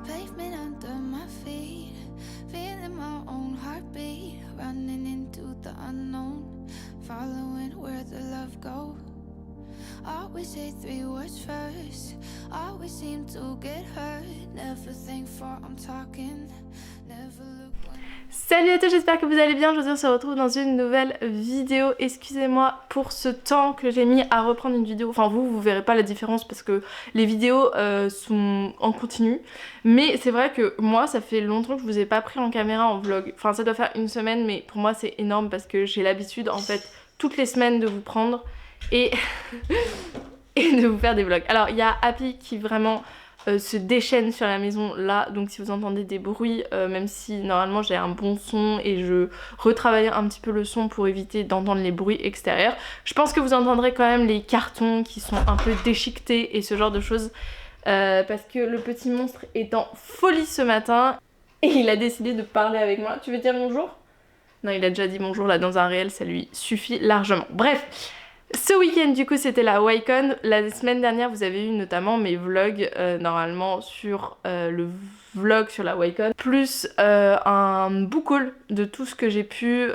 Pavement under my feet, feeling my own heartbeat, running into the unknown, following where the love goes. Always say 3 words first, always seem to get hurt, never think before I'm talking, never look when... Salut à tous, j'espère que vous allez bien. Aujourd'hui on se retrouve dans une nouvelle vidéo. Excusez-moi pour ce temps que j'ai mis à reprendre une vidéo. Enfin vous verrez pas la différence parce que les vidéos sont en continu. Mais c'est vrai que moi ça fait longtemps que je vous ai pas pris en caméra en vlog. Enfin ça doit faire une semaine, mais pour moi c'est énorme parce que j'ai l'habitude en fait toutes les semaines de vous prendre et, et de vous faire des vlogs. Alors il y a Happy qui vraiment... se déchaîne sur la maison là, donc si vous entendez des bruits, même si normalement j'ai un bon son et je retravaille un petit peu le son pour éviter d'entendre les bruits extérieurs, je pense que vous entendrez quand même les cartons qui sont un peu déchiquetés et ce genre de choses, parce que le petit monstre est en folie ce matin et il a décidé de parler avec moi. Tu veux dire bonjour? Non, il a déjà dit bonjour là dans un réel, ça lui suffit largement. Bref, ce week-end du coup c'était la YCon. La semaine dernière vous avez eu notamment mes vlogs normalement sur le vlog sur la YCon, plus un book haul de tout ce que j'ai pu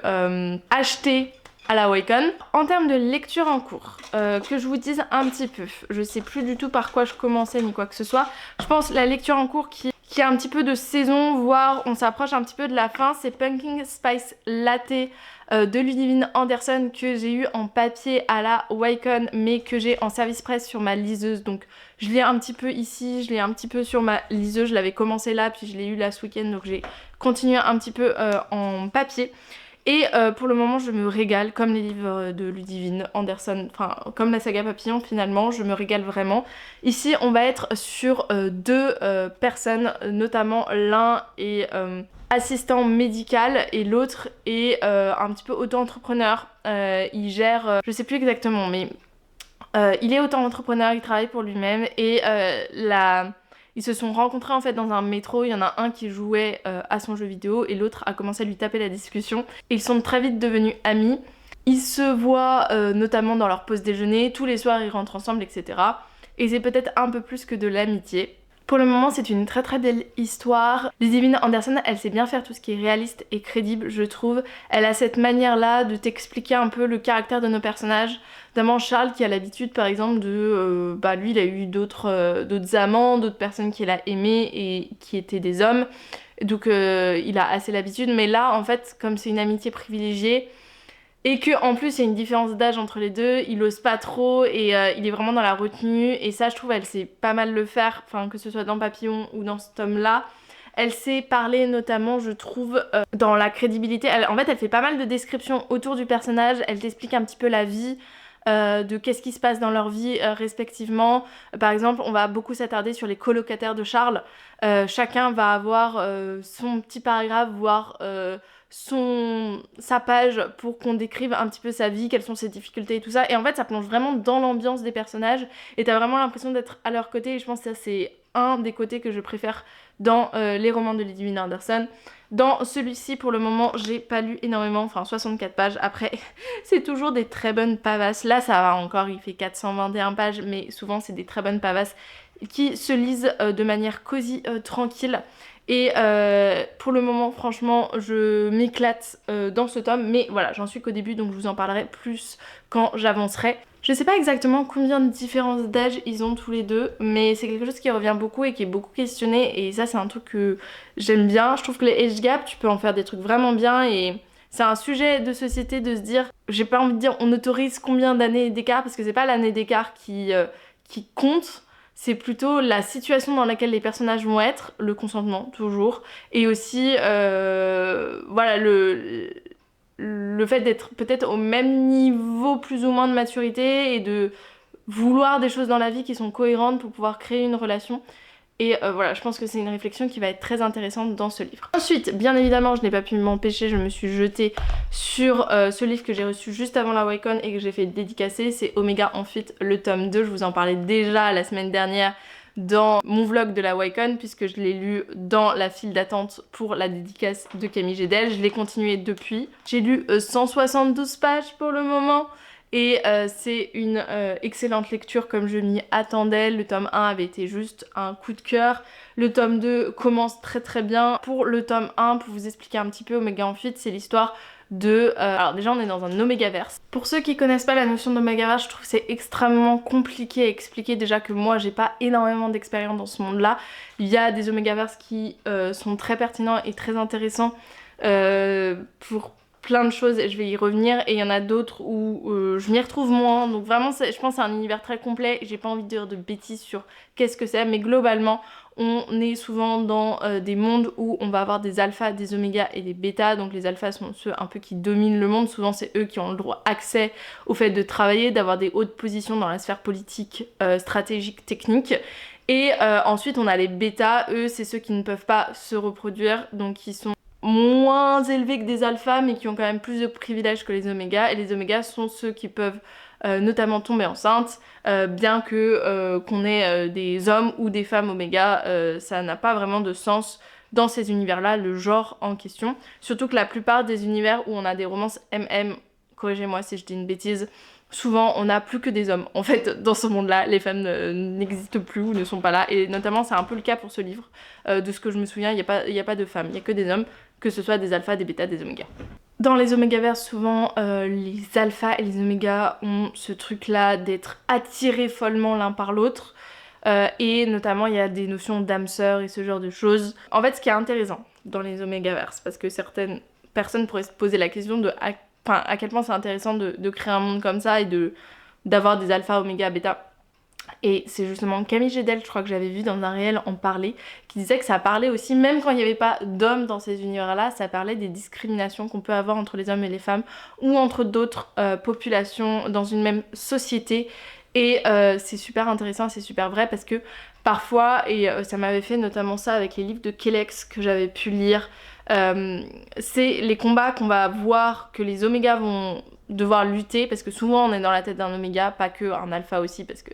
acheter à la YCon. En termes de lecture en cours, que je vous dise un petit peu, je sais plus du tout par quoi je commençais ni quoi que ce soit. Je pense la lecture en cours qui a un petit peu de saison, voire on s'approche un petit peu de la fin, c'est Pumpkin Spice Latte de Ludivine Anderson que j'ai eu en papier à la YCon mais que j'ai en service presse sur ma liseuse. Donc je l'ai un petit peu ici, je l'ai un petit peu sur ma liseuse, je l'avais commencé là puis je l'ai eu là ce week-end, donc j'ai continué un petit peu en papier. Et pour le moment je me régale comme les livres de Ludivine Anderson, enfin comme la saga Papillon finalement, je me régale vraiment. Ici on va être sur deux personnes, notamment l'un est assistant médical et l'autre est un petit peu auto-entrepreneur. Il gère, je sais plus exactement mais il est auto-entrepreneur, il travaille pour lui-même et ils se sont rencontrés en fait dans un métro, il y en a un qui jouait à son jeu vidéo et l'autre a commencé à lui taper la discussion. Et ils sont très vite devenus amis. Ils se voient notamment dans leur pause déjeuner, tous les soirs ils rentrent ensemble, etc. Et c'est peut-être un peu plus que de l'amitié. Pour le moment c'est une très très belle histoire. Ludivine Anderson elle sait bien faire tout ce qui est réaliste et crédible je trouve. Elle a cette manière là de t'expliquer un peu le caractère de nos personnages. Notamment Charles qui a l'habitude par exemple de... lui il a eu d'autres amants, d'autres personnes qu'il a aimées et qui étaient des hommes. Donc il a assez l'habitude, mais là en fait comme c'est une amitié privilégiée et que en plus il y a une différence d'âge entre les deux, il ose pas trop et il est vraiment dans la retenue et ça je trouve elle sait pas mal le faire, enfin que ce soit dans Papillon ou dans ce tome là. Elle sait parler notamment je trouve dans la crédibilité, en fait elle fait pas mal de descriptions autour du personnage, elle t'explique un petit peu la vie de qu'est-ce qui se passe dans leur vie respectivement. Par exemple on va beaucoup s'attarder sur les colocataires de Charles, chacun va avoir son petit paragraphe voire sa page pour qu'on décrive un petit peu sa vie, quelles sont ses difficultés et tout ça, et en fait ça plonge vraiment dans l'ambiance des personnages et t'as vraiment l'impression d'être à leur côté et je pense que ça c'est un des côtés que je préfère dans les romans de Ludivine Anderson. Dans celui-ci pour le moment j'ai pas lu énormément, enfin 64 pages, après c'est toujours des très bonnes pavasses, là ça va encore, il fait 421 pages mais souvent c'est des très bonnes pavasses qui se lisent de manière cosy, tranquille. Et pour le moment franchement je m'éclate dans ce tome, mais voilà j'en suis qu'au début donc je vous en parlerai plus quand j'avancerai. Je sais pas exactement combien de différences d'âge ils ont tous les deux, mais c'est quelque chose qui revient beaucoup et qui est beaucoup questionné et ça c'est un truc que j'aime bien. Je trouve que les age gap tu peux en faire des trucs vraiment bien et c'est un sujet de société de se dire, j'ai pas envie de dire on autorise combien d'années d'écart parce que c'est pas l'année d'écart qui compte. C'est plutôt la situation dans laquelle les personnages vont être, le consentement toujours, et aussi voilà le fait d'être peut-être au même niveau plus ou moins de maturité et de vouloir des choses dans la vie qui sont cohérentes pour pouvoir créer une relation. Et voilà, je pense que c'est une réflexion qui va être très intéressante dans ce livre. Ensuite, bien évidemment, je n'ai pas pu m'empêcher, je me suis jetée sur ce livre que j'ai reçu juste avant la YCon et que j'ai fait dédicacer, c'est Omega Amphi, le tome 2, je vous en parlais déjà la semaine dernière dans mon vlog de la YCon puisque je l'ai lu dans la file d'attente pour la dédicace de Camille Gédel, je l'ai continué depuis. J'ai lu 172 pages pour le moment Et c'est une excellente lecture comme je m'y attendais. Le tome 1 avait été juste un coup de cœur. Le tome 2 commence très très bien. Pour le tome 1, pour vous expliquer un petit peu, Omega Amphitrite, c'est l'histoire de... alors déjà on est dans un Omégaverse. Pour ceux qui connaissent pas la notion d'Omégaverse, je trouve que c'est extrêmement compliqué à expliquer. Déjà que moi j'ai pas énormément d'expérience dans ce monde là. Il y a des Omégaverses qui sont très pertinents et très intéressants pour plein de choses et je vais y revenir, et il y en a d'autres où je m'y retrouve moins, donc vraiment je pense que c'est un univers très complet et j'ai pas envie de dire de bêtises sur qu'est-ce que c'est, mais globalement on est souvent dans des mondes où on va avoir des alphas, des omégas et des bêtas. Donc les alphas sont ceux un peu qui dominent le monde, souvent c'est eux qui ont le droit accès au fait de travailler, d'avoir des hautes positions dans la sphère politique, stratégique, technique. Et ensuite on a les bêtas, eux c'est ceux qui ne peuvent pas se reproduire, donc qui sont moins élevés que des alphas mais qui ont quand même plus de privilèges que les omégas, et les omégas sont ceux qui peuvent notamment tomber enceinte, bien que qu'on ait des hommes ou des femmes oméga, ça n'a pas vraiment de sens dans ces univers-là, le genre en question. Surtout que la plupart des univers où on a des romances MM, corrigez-moi si je dis une bêtise, souvent on n'a plus que des hommes. En fait, dans ce monde-là, les femmes n'existent plus ou ne sont pas là, et notamment c'est un peu le cas pour ce livre. De ce que je me souviens, il n'y a pas de femmes, il n'y a que des hommes, que ce soit des alphas, des bêtas, des omégas. Dans les omégaverses, souvent, les alphas et les omégas ont ce truc-là d'être attirés follement l'un par l'autre. Et notamment, il y a des notions d'âme sœur et ce genre de choses. En fait, ce qui est intéressant dans les omégaverses, parce que certaines personnes pourraient se poser la question de à quel point c'est intéressant de créer un monde comme ça et d'avoir des alphas, oméga, bêta. Et c'est justement Camille Gédel, je crois que j'avais vu dans un réel en parler, qui disait que ça parlait aussi, même quand il n'y avait pas d'hommes dans ces univers-là, ça parlait des discriminations qu'on peut avoir entre les hommes et les femmes, ou entre d'autres populations dans une même société. Et c'est super intéressant, c'est super vrai, parce que parfois, et ça m'avait fait notamment ça avec les livres de Kelex que j'avais pu lire, c'est les combats qu'on va voir, que les omégas vont devoir lutter, parce que souvent on est dans la tête d'un oméga, pas que un alpha aussi, parce que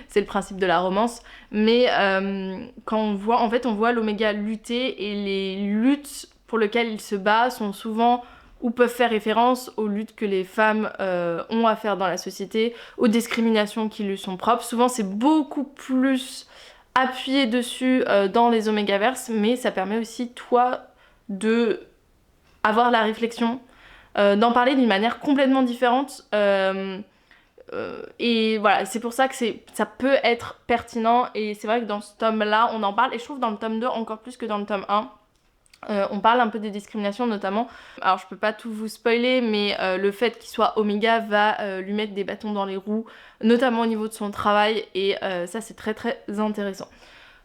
c'est le principe de la romance, mais quand on voit, en fait on voit l'oméga lutter, et les luttes pour lesquelles il se bat sont souvent, ou peuvent faire référence aux luttes que les femmes ont à faire dans la société, aux discriminations qui lui sont propres. Souvent c'est beaucoup plus appuyé dessus dans les omégaverses, mais ça permet aussi toi de avoir la réflexion, d'en parler d'une manière complètement différente, et voilà, c'est pour ça que ça peut être pertinent, et c'est vrai que dans ce tome là on en parle, et je trouve dans le tome 2 encore plus que dans le tome 1. On parle un peu des discriminations notamment, alors je peux pas tout vous spoiler, mais le fait qu'il soit oméga va lui mettre des bâtons dans les roues, notamment au niveau de son travail, et ça c'est très très intéressant.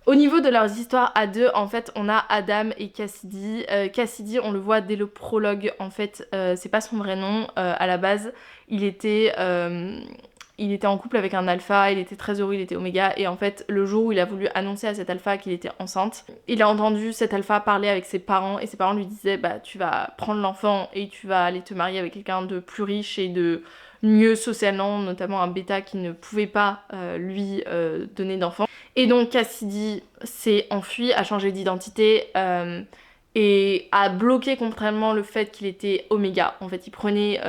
Au niveau de leurs histoires à deux, en fait, on a Adam et Cassidy. Cassidy, on le voit dès le prologue, en fait, c'est pas son vrai nom à la base. Il était en couple avec un alpha, il était très heureux, il était oméga, et en fait, le jour où il a voulu annoncer à cet alpha qu'il était enceinte, il a entendu cet alpha parler avec ses parents, et ses parents lui disaient, bah, tu vas prendre l'enfant et tu vas aller te marier avec quelqu'un de plus riche et de mieux socialement, notamment un bêta qui ne pouvait pas lui donner d'enfant. Et donc Cassidy s'est enfui, a changé d'identité et a bloqué complètement le fait qu'il était oméga. En fait, il prenait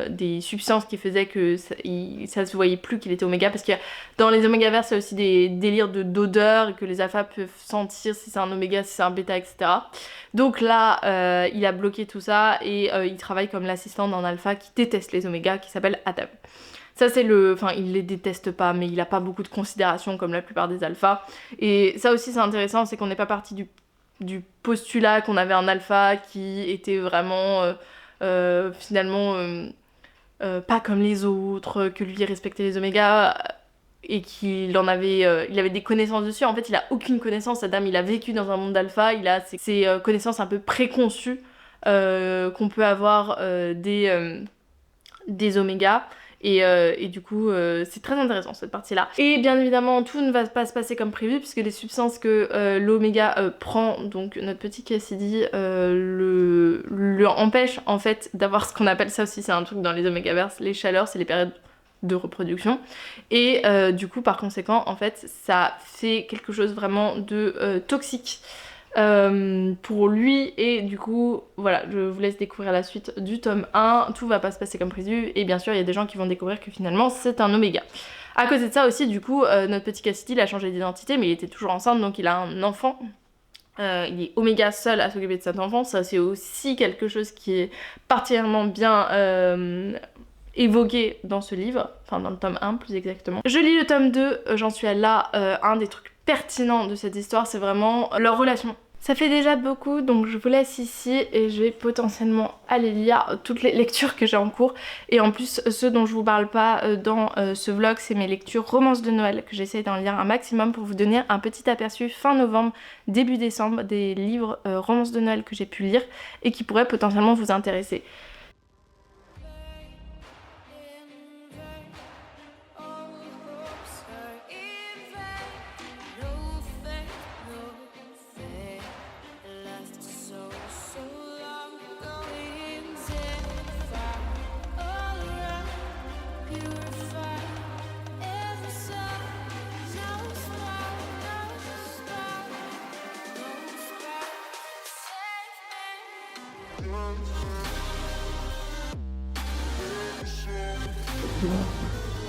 des substances qui faisaient que ça se voyait plus qu'il était oméga, parce que dans les omégaverses, il y a aussi des délires d'odeur, et que les alphas peuvent sentir si c'est un oméga, si c'est un bêta, etc. Donc là, il a bloqué tout ça, et il travaille comme l'assistant d'un alpha qui déteste les omégas, qui s'appelle Adam. Ça c'est enfin il les déteste pas, mais il a pas beaucoup de considération comme la plupart des alphas. Et ça aussi c'est intéressant, c'est qu'on n'est pas parti du postulat qu'on avait un alpha qui était vraiment finalement pas comme les autres, que lui respectait les omégas, et qu'il avait des connaissances dessus. En fait il a aucune connaissance, Adam, il a vécu dans un monde d'alpha, il a ses connaissances un peu préconçues qu'on peut avoir des omégas. Et du coup, c'est très intéressant cette partie-là. Et bien évidemment, tout ne va pas se passer comme prévu, puisque les substances que l'oméga prend, donc notre petit Cassidy, le empêche en fait d'avoir ce qu'on appelle, ça aussi c'est un truc dans les omégaverses, les chaleurs, c'est les périodes de reproduction. Et du coup, par conséquent, en fait, ça fait quelque chose vraiment de toxique pour lui, et du coup voilà, je vous laisse découvrir la suite du tome 1. Tout va pas se passer comme prévu et bien sûr il y a des gens qui vont découvrir que finalement c'est un Oméga. À côté de ça aussi, du coup, notre petit Cassidy il a changé d'identité, mais il était toujours enceinte, donc il a un enfant. Il est Oméga seul à s'occuper de cet enfant. Ça c'est aussi quelque chose qui est particulièrement bien évoqué dans ce livre, enfin dans le tome 1 plus exactement. Je lis le tome 2, j'en suis à là, un des trucs pertinents de cette histoire, c'est vraiment leur relation. Ça fait déjà beaucoup, donc je vous laisse ici et je vais potentiellement aller lire toutes les lectures que j'ai en cours. Et en plus, ceux dont je vous parle pas dans ce vlog, c'est mes lectures romances de Noël, que j'essaie d'en lire un maximum pour vous donner un petit aperçu fin novembre, début décembre, des livres romances de Noël que j'ai pu lire et qui pourraient potentiellement vous intéresser.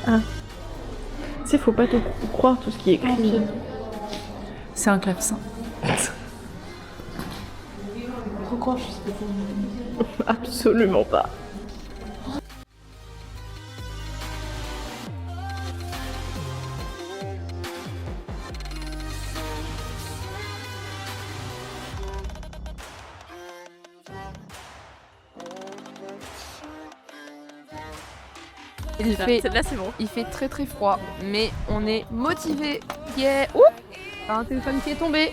Ah, c'est faut pas tout croire tout ce qui est écrit. C'est un clavecin. Pourquoi je sais pas. Absolument pas. Celle-là c'est bon. Il fait très très froid, mais on est motivé. Yeah. Ouh, un téléphone qui est tombé.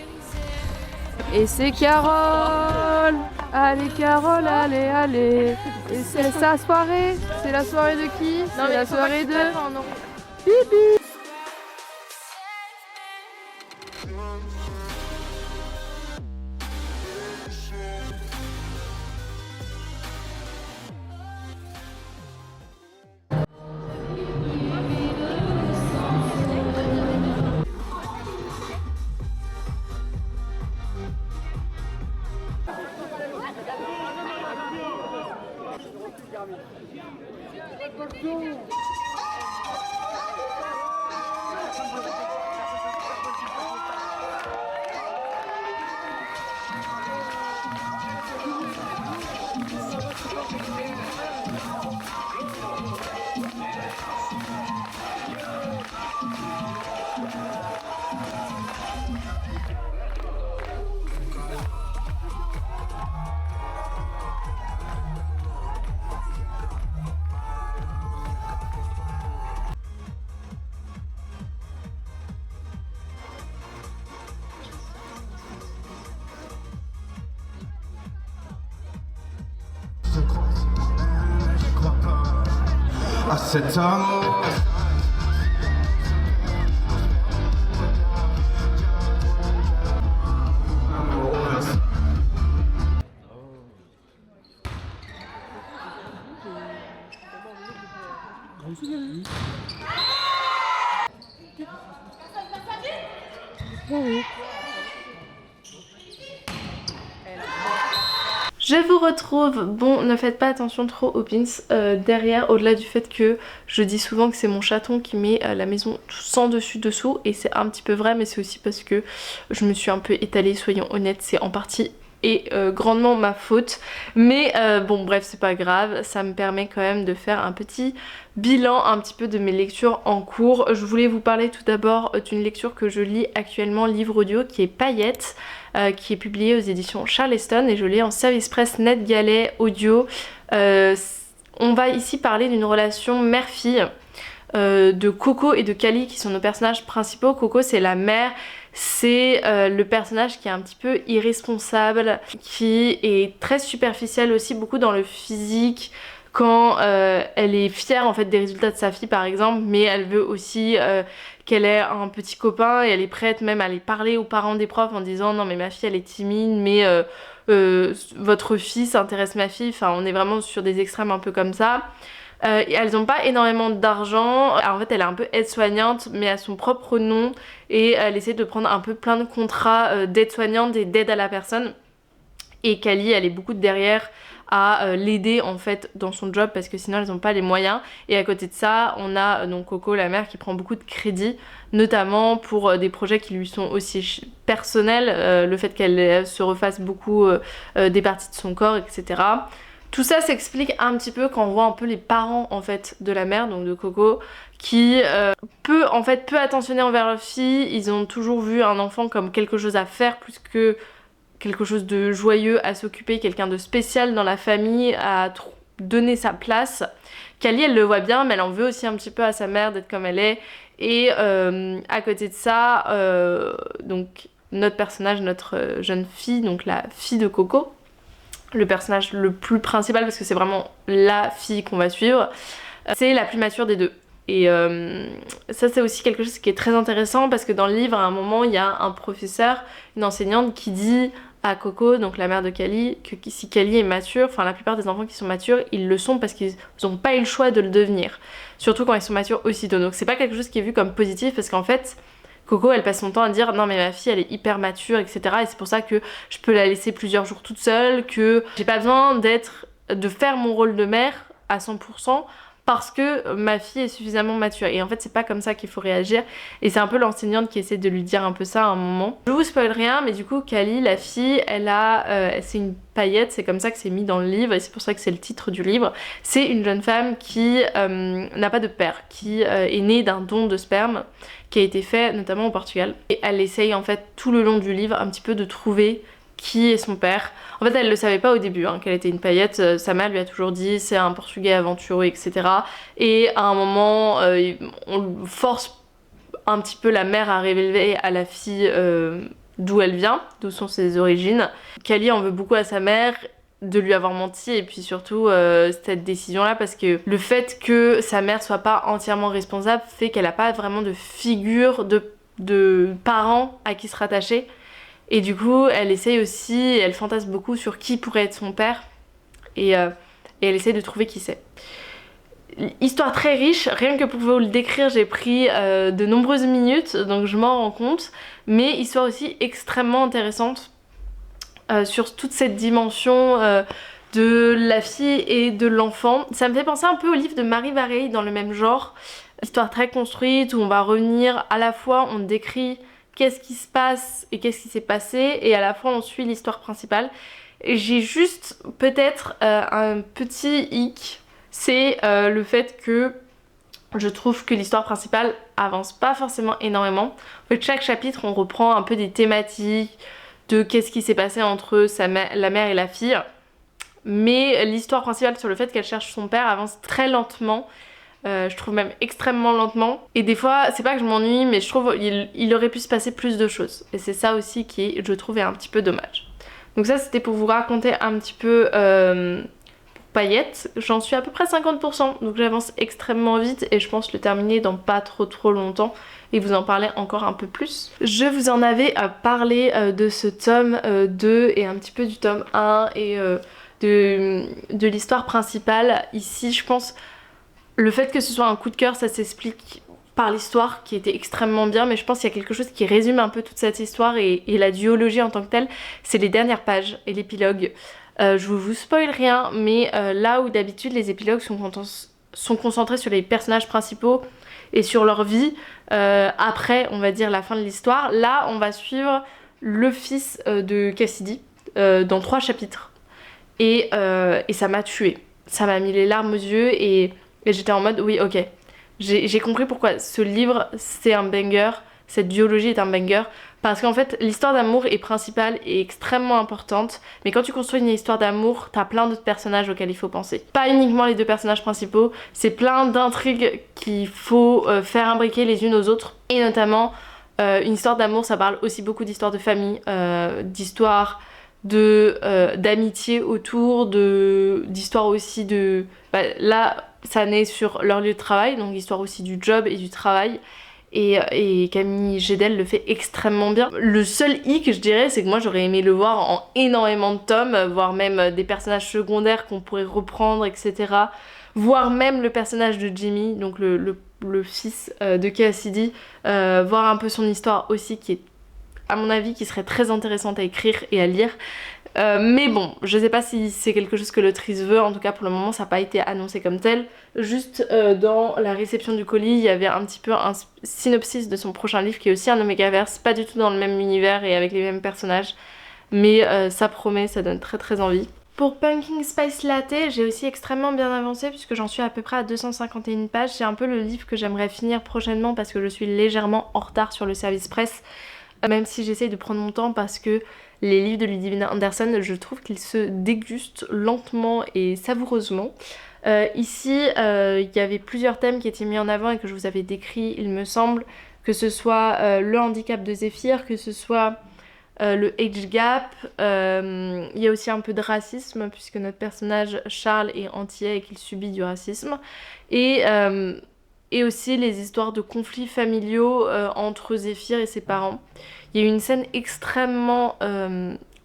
Et c'est Carole. Allez Carole, allez, allez. Et c'est sa soirée. C'est la soirée de qui? C'est la soirée de Bibi. Je crois pas à cet amour. Je vous retrouve, bon ne faites pas attention trop aux pins derrière, au-delà du fait que je dis souvent que c'est mon chaton qui met la maison sans dessus dessous, et c'est un petit peu vrai, mais c'est aussi parce que je me suis un peu étalée, soyons honnêtes, c'est en partie et grandement ma faute, mais bon bref c'est pas grave, ça me permet quand même de faire un petit bilan un petit peu de mes lectures en cours. Je voulais vous parler tout d'abord d'une lecture que je lis actuellement, livre audio, qui est Paillettes, qui est publié aux éditions Charleston, et je l'ai en service presse NetGalley audio. On va ici parler d'une relation mère-fille de Coco et de Cali, qui sont nos personnages principaux. Coco c'est la mère, c'est le personnage qui est un petit peu irresponsable, qui est très superficiel aussi, beaucoup dans le physique, quand elle est fière en fait des résultats de sa fille par exemple, mais elle veut aussi qu'elle ait un petit copain, et elle est prête même à aller parler aux parents des profs en disant non mais ma fille elle est timide, mais votre fils intéresse ma fille. Enfin on est vraiment sur des extrêmes un peu comme ça. Et elles n'ont pas énormément d'argent. En fait, elle est un peu aide-soignante, mais à son propre nom. Et elle essaie de prendre un peu plein de contrats d'aide-soignante et d'aide à la personne. Et Cali, elle est beaucoup derrière à l'aider en fait dans son job parce que sinon elles n'ont pas les moyens. Et à côté de ça, on a donc Coco, la mère, qui prend beaucoup de crédit, notamment pour des projets qui lui sont aussi personnels, le fait qu'elle se refasse beaucoup des parties de son corps, etc. Tout ça s'explique un petit peu quand on voit un peu les parents en fait de la mère, donc de Coco, qui peu attentionner envers leur fille. Ils ont toujours vu un enfant comme quelque chose à faire plus que quelque chose de joyeux à s'occuper, quelqu'un de spécial dans la famille, à donner sa place. Cali, elle le voit bien, mais elle en veut aussi un petit peu à sa mère d'être comme elle est. Et à côté de ça, donc notre personnage, notre jeune fille, donc la fille de Coco, le personnage le plus principal parce que c'est vraiment la fille qu'on va suivre, c'est la plus mature des deux. Et ça c'est aussi quelque chose qui est très intéressant parce que dans le livre à un moment il y a un professeur, une enseignante qui dit à Coco, donc la mère de Cali, que si Cali est mature, enfin la plupart des enfants qui sont matures, ils le sont parce qu'ils n'ont pas eu le choix de le devenir. Surtout quand ils sont matures aussitôt. Donc c'est pas quelque chose qui est vu comme positif parce qu'en fait, Coco elle passe son temps à dire non mais ma fille elle est hyper mature, etc. Et c'est pour ça que je peux la laisser plusieurs jours toute seule, que j'ai pas besoin de faire mon rôle de mère à 100%. Parce que ma fille est suffisamment mature. Et en fait c'est pas comme ça qu'il faut réagir. Et c'est un peu l'enseignante qui essaie de lui dire un peu ça à un moment. Je vous spoil rien, mais du coup Cali, la fille, c'est une paillette, c'est comme ça que c'est mis dans le livre. Et c'est pour ça que c'est le titre du livre. C'est une jeune femme qui n'a pas de père, qui est née d'un don de sperme qui a été fait notamment au Portugal. Et elle essaye en fait tout le long du livre un petit peu de trouver qui est son père. En fait elle le savait pas au début qu'elle était une paillette, sa mère lui a toujours dit c'est un portugais aventureux, etc. Et à un moment on force un petit peu la mère à révéler à la fille d'où elle vient, d'où sont ses origines. Cali en veut beaucoup à sa mère de lui avoir menti et puis surtout cette décision là parce que le fait que sa mère soit pas entièrement responsable fait qu'elle a pas vraiment de figure de parents à qui se rattacher. Et du coup, elle essaye aussi, elle fantasme beaucoup sur qui pourrait être son père. Et elle essaye de trouver qui c'est. Histoire très riche, rien que pour vous le décrire, j'ai pris de nombreuses minutes, donc je m'en rends compte. Mais histoire aussi extrêmement intéressante sur toute cette dimension de la fille et de l'enfant. Ça me fait penser un peu au livre de Marie Vareille dans le même genre. Histoire très construite où on va revenir, à la fois on décrit qu'est-ce qui se passe et qu'est-ce qui s'est passé et à la fois on suit l'histoire principale. Et j'ai juste peut-être un petit hic, c'est le fait que je trouve que l'histoire principale avance pas forcément énormément. En fait chaque chapitre on reprend un peu des thématiques de qu'est-ce qui s'est passé entre la mère et la fille, mais l'histoire principale sur le fait qu'elle cherche son père avance très lentement. Je trouve même extrêmement lentement et des fois c'est pas que je m'ennuie mais je trouve il aurait pu se passer plus de choses et c'est ça aussi qui je trouve est un petit peu dommage. Donc ça c'était pour vous raconter un petit peu Paillettes. J'en suis à peu près 50% donc j'avance extrêmement vite et je pense le terminer dans pas trop longtemps et vous en parler encore un peu plus. Je vous en avais parlé de ce tome 2 et un petit peu du tome 1 et de l'histoire principale. Ici je pense le fait que ce soit un coup de cœur, ça s'explique par l'histoire qui était extrêmement bien, mais je pense qu'il y a quelque chose qui résume un peu toute cette histoire et la duologie en tant que telle, c'est les dernières pages et l'épilogue. Je vous spoil rien, mais là où d'habitude les épilogues sont concentrés sur les personnages principaux et sur leur vie, après on va dire la fin de l'histoire, là on va suivre le fils de Cassidy dans 3 chapitres. Et ça m'a tuée, ça m'a mis les larmes aux yeux et j'étais en mode oui ok, j'ai compris pourquoi ce livre c'est un banger, cette duologie est un banger, parce qu'en fait l'histoire d'amour est principale et extrêmement importante, mais quand tu construis une histoire d'amour t'as plein d'autres personnages auxquels il faut penser, pas uniquement les 2 personnages principaux, c'est plein d'intrigues qu'il faut faire imbriquer les unes aux autres, et notamment une histoire d'amour ça parle aussi beaucoup d'histoires de famille, d'histoires d'amitié autour, d'histoire aussi de... là ça naît sur leur lieu de travail, donc histoire aussi du job et du travail, et Camille Gédel le fait extrêmement bien. Le seul hic, je dirais, c'est que moi j'aurais aimé le voir en énormément de tomes, voire même des personnages secondaires qu'on pourrait reprendre, etc. Voire même le personnage de Jimmy, donc le fils de Cassidy, voir un peu son histoire aussi, qui est, à mon avis, qui serait très intéressante à écrire et à lire. Mais bon, je sais pas si c'est quelque chose que l'autrice veut, en tout cas pour le moment ça n'a pas été annoncé comme tel. Juste dans la réception du colis, il y avait un petit peu un synopsis de son prochain livre qui est aussi un Omegaverse, pas du tout dans le même univers et avec les mêmes personnages, mais ça promet, ça donne très très envie. Pour Pumpkin Spice Latte, j'ai aussi extrêmement bien avancé puisque j'en suis à peu près à 251 pages. C'est un peu le livre que j'aimerais finir prochainement parce que je suis légèrement en retard sur le service presse, même si j'essaye de prendre mon temps parce que les livres de Ludivine Anderson, je trouve qu'ils se dégustent lentement et savoureusement. Ici, il y avait plusieurs thèmes qui étaient mis en avant et que je vous avais décrits, il me semble, que ce soit le handicap de Zéphyr, que ce soit le age gap, il y a aussi un peu de racisme puisque notre personnage Charles est antillais et qu'il subit du racisme, et aussi les histoires de conflits familiaux entre Zéphyr et ses parents. Il y a eu une scène extrêmement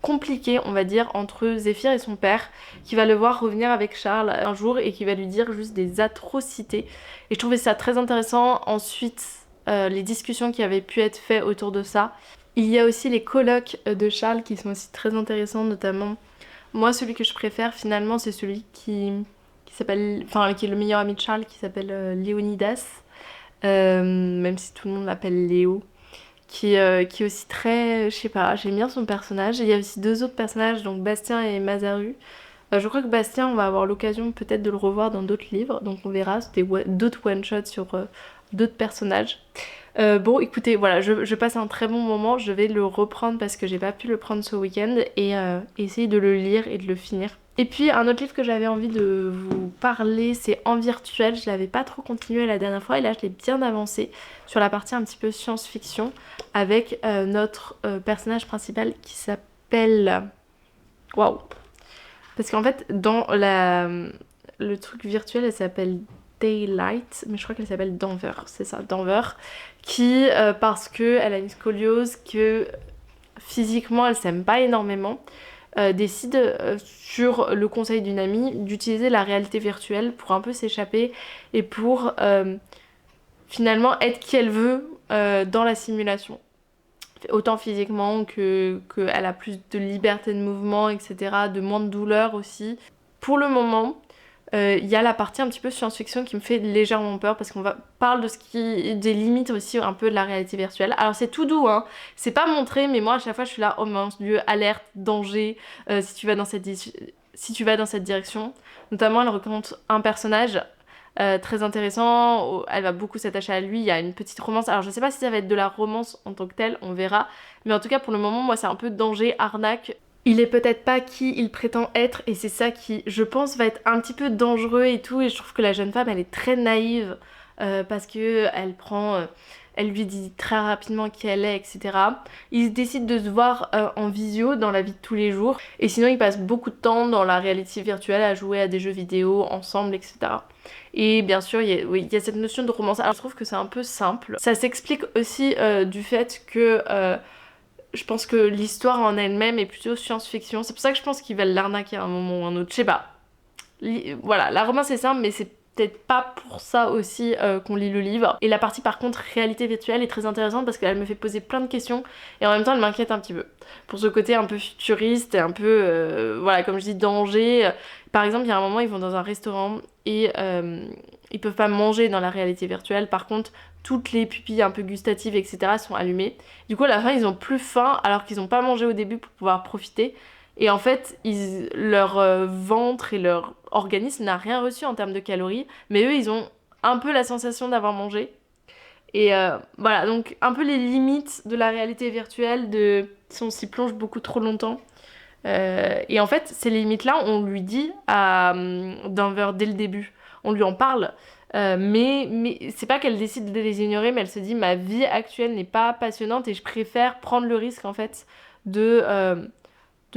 compliquée, on va dire, entre Zéphyr et son père, qui va le voir revenir avec Charles un jour et qui va lui dire juste des atrocités. Et je trouvais ça très intéressant. Ensuite, les discussions qui avaient pu être faites autour de ça. Il y a aussi les colloques de Charles qui sont aussi très intéressants, notamment moi celui que je préfère finalement c'est celui qui s'appelle, enfin qui est le meilleur ami de Charles, qui s'appelle Léonidas, même si tout le monde l'appelle Léo, qui est aussi très, je sais pas, j'aime bien son personnage. Et il y a aussi deux autres personnages, donc Bastien et Mazaru. Je crois que Bastien, on va avoir l'occasion peut-être de le revoir dans d'autres livres, donc on verra, c'était d'autres one-shots sur d'autres personnages. Bon écoutez, voilà, je passe un très bon moment, je vais le reprendre parce que j'ai pas pu le prendre ce week-end et essayer de le lire et de le finir. Et puis un autre livre que j'avais envie de vous parler, c'est En virtuel. Je l'avais pas trop continué la dernière fois et là je l'ai bien avancé sur la partie un petit peu science-fiction avec notre personnage principal qui s'appelle... Waouh. Parce qu'en fait dans le truc virtuel elle s'appelle Daylight, mais je crois qu'elle s'appelle Denver, c'est ça, Denver, qui, parce qu'elle a une scoliose, que physiquement elle s'aime pas énormément, décide sur le conseil d'une amie d'utiliser la réalité virtuelle pour un peu s'échapper et pour finalement être qui elle veut dans la simulation. Autant physiquement qu'elle a plus de liberté de mouvement, etc., de moins de douleur aussi. Pour le moment, il y a la partie un petit peu science-fiction qui me fait légèrement peur parce qu'on parle de des limites aussi un peu de la réalité virtuelle. Alors c'est tout doux, hein, c'est pas montré, mais moi à chaque fois je suis là, oh mon Dieu, alerte, danger, si tu vas dans cette direction. Notamment elle rencontre un personnage très intéressant, elle va beaucoup s'attacher à lui, il y a une petite romance. Alors je sais pas si ça va être de la romance en tant que telle, on verra, mais en tout cas pour le moment moi c'est un peu danger, arnaque. Il est peut-être pas qui il prétend être et c'est ça qui, je pense, va être un petit peu dangereux et tout. Et je trouve que la jeune femme, elle est très naïve parce que elle lui dit très rapidement qui elle est, etc. Ils décident de se voir en visio dans la vie de tous les jours. Et sinon, ils passent beaucoup de temps dans la réalité virtuelle à jouer à des jeux vidéo ensemble, etc. Et bien sûr, il y a cette notion de romance. Alors, je trouve que c'est un peu simple. Ça s'explique aussi du fait que... je pense que l'histoire en elle-même est plutôt science-fiction. C'est pour ça que je pense qu'ils veulent l'arnaquer à un moment ou un autre. Je sais pas. Voilà, la romance est simple, mais c'est peut-être pas pour ça aussi qu'on lit le livre. Et la partie par contre réalité virtuelle est très intéressante parce qu'elle me fait poser plein de questions et en même temps elle m'inquiète un petit peu. Pour ce côté un peu futuriste et un peu, voilà, comme je dis, danger. Par exemple, il y a un moment, ils vont dans un restaurant et ils peuvent pas manger dans la réalité virtuelle. Par contre, toutes les pupilles un peu gustatives, etc. sont allumées. Du coup, à la fin, ils ont plus faim alors qu'ils ont pas mangé au début pour pouvoir profiter. Et en fait, leur ventre et leur organisme n'a rien reçu en termes de calories. Mais eux, ils ont un peu la sensation d'avoir mangé. Et voilà, donc un peu les limites de la réalité virtuelle, si on s'y plonge beaucoup trop longtemps. Et en fait, ces limites-là, on lui dit à Denver dès le début. On lui en parle. Mais c'est pas qu'elle décide de les ignorer, mais elle se dit ma vie actuelle n'est pas passionnante et je préfère prendre le risque en fait de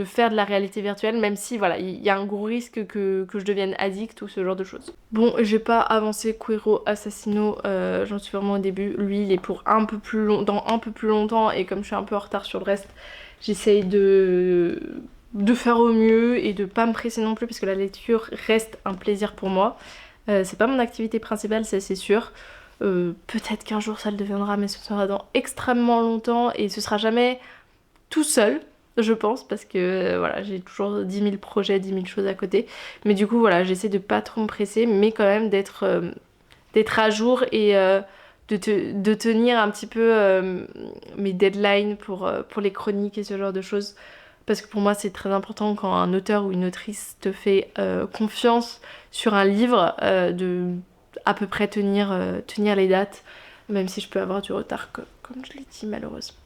faire de la réalité virtuelle, même si voilà, il y a un gros risque que je devienne addict ou ce genre de choses. Bon, j'ai pas avancé Quero Assassino, j'en suis vraiment au début. Lui, il est pour un peu plus longtemps, et comme je suis un peu en retard sur le reste, j'essaye de faire au mieux et de pas me presser non plus parce que la lecture reste un plaisir pour moi. C'est pas mon activité principale, ça c'est sûr. Peut-être qu'un jour ça le deviendra, mais ce sera dans extrêmement longtemps et ce sera jamais tout seul, je pense, parce que voilà, j'ai toujours 10 000 projets, 10 000 choses à côté. Mais du coup, voilà, j'essaie de pas trop me presser, mais quand même d'être à jour et de tenir un petit peu mes deadlines pour les chroniques et ce genre de choses. Parce que pour moi, c'est très important quand un auteur ou une autrice te fait confiance sur un livre, de à peu près tenir les dates, même si je peux avoir du retard, comme je l'ai dit, malheureusement.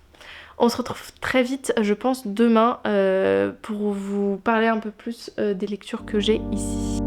On se retrouve très vite, je pense, demain pour vous parler un peu plus des lectures que j'ai ici.